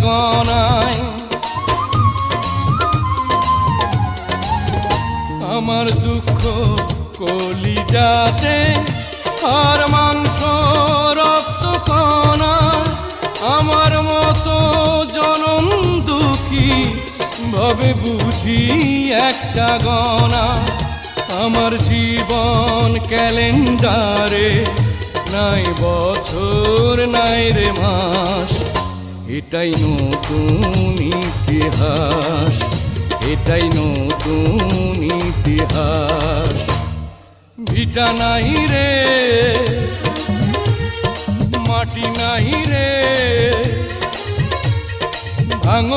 গনায়। আমার দুঃখ কলিজাতে আর মাংস রক্ত কণা, আমার মতো জনম দুঃখী ভাবে বুঝি একটা গনা। আমার জীবন ক্যালেন্ডারে নাই বছর নাই রে মাস, এটাই নতুন ইতিহাস, এটাই নতুন ইতিহাস। ভিটা নাই রে, মাটি নাই রে, ভাঙন